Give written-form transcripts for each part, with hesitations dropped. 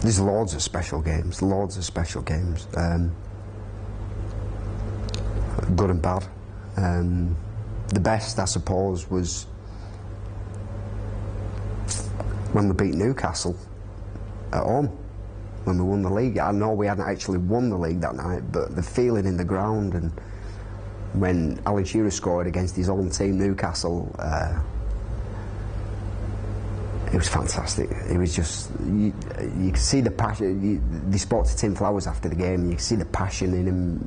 There's loads of special games, loads of special games, good and bad. The best, I suppose, was when we beat Newcastle at home, when we won the league. I know we hadn't actually won the league that night, but the feeling in the ground, and when Alan Shearer scored against his own team, Newcastle, it was fantastic. It was just, you could see the passion. They spoke to Tim Flowers after the game, and you could see the passion in him.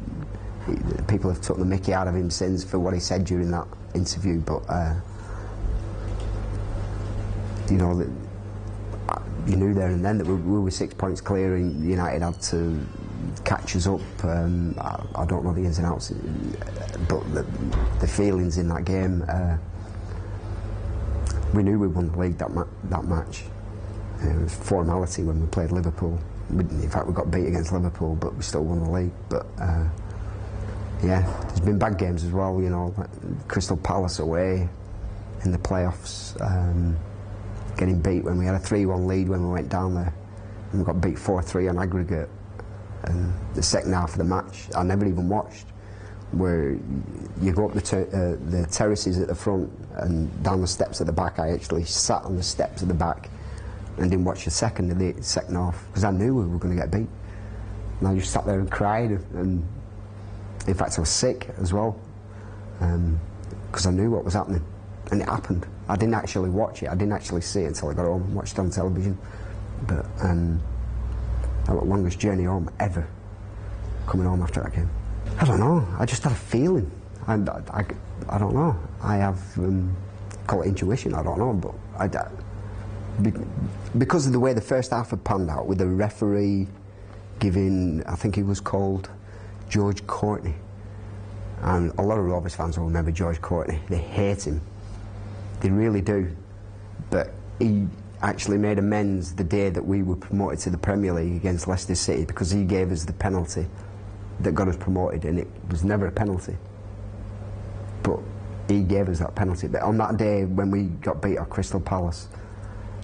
People have took the mickey out of him since for what he said during that interview, but you know, you knew there and then that we were 6 points clear, and United had to catch us up. I don't know the ins and outs, but the feelings in that game, we knew we won the league that match. It was formality when we played Liverpool. In fact, we got beat against Liverpool, but we still won the league. But yeah, there's been bad games as well, you know, like Crystal Palace away in the playoffs, getting beat when we had a 3-1 lead when we went down there, and we got beat 4-3 on aggregate. And the second half of the match, I never even watched, where you go up the terraces at the front and down the steps at the back. I actually sat on the steps at the back and didn't watch the second half, because I knew we were going to get beat. And I just sat there and cried, and in fact I was sick as well, because I knew what was happening, and it happened. I didn't actually watch it, I didn't actually see it until I got home and watched it on television. But that was the longest journey home ever, coming home after that game. I don't know, I just had a feeling. I don't know, I have, call it intuition, I don't know, but because of the way the first half had panned out, with the referee giving, I think he was called George Courtney, and a lot of Rovers fans will remember George Courtney. They hate him, they really do, but he actually made amends the day that we were promoted to the Premier League against Leicester City, because he gave us the penalty that got us promoted, and it was never a penalty, but he gave us that penalty. But on that day when we got beat at Crystal Palace,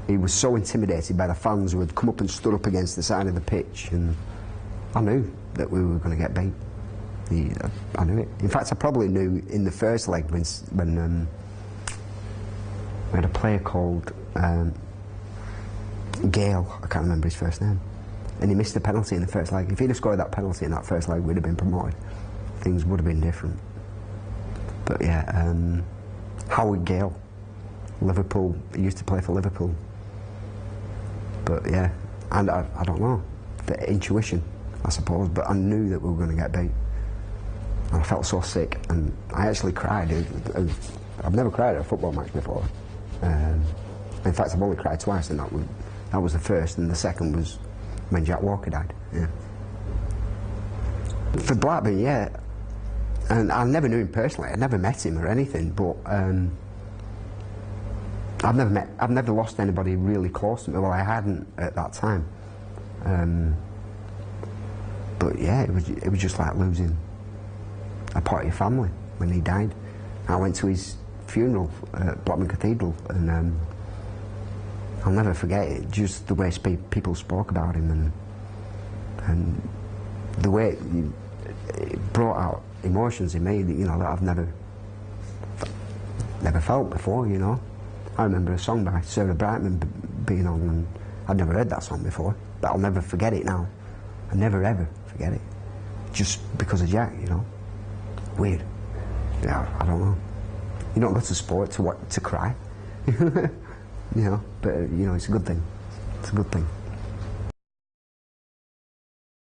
he was so intimidated by the fans who had come up and stood up against the side of the pitch, and I knew that we were going to get beat. I knew it. In fact, I probably knew in the first leg when we had a player called Gale, I can't remember his first name, and he missed the penalty in the first leg. If he'd have scored that penalty in that first leg, we'd have been promoted. Things would have been different. But yeah, Howard Gale, Liverpool, he used to play for Liverpool. But yeah, and I don't know, the intuition, I suppose, but I knew that we were going to get beat. And I felt so sick, and I actually cried. I've never cried at a football match before. In fact, I've only cried twice, and that was the first, and the second was when Jack Walker died. Yeah. For Blackburn, yeah, and I never knew him personally. I never met him or anything, but I've never lost anybody really close to me. Well, I hadn't at that time. But yeah, it was just like losing a part of your family when he died. I went to his funeral at Blackburn Cathedral, and I'll never forget it. Just the way people spoke about him, and the way it brought out emotions in me that, you know, that I've never felt before. You know, I remember a song by Sarah Brightman being on, and I'd never heard that song before, but I'll never forget it now. I never ever forget it, just because of Jack, you know. Weird. Yeah, I don't know. You don't go to sport to cry, you know. But you know, it's a good thing. It's a good thing.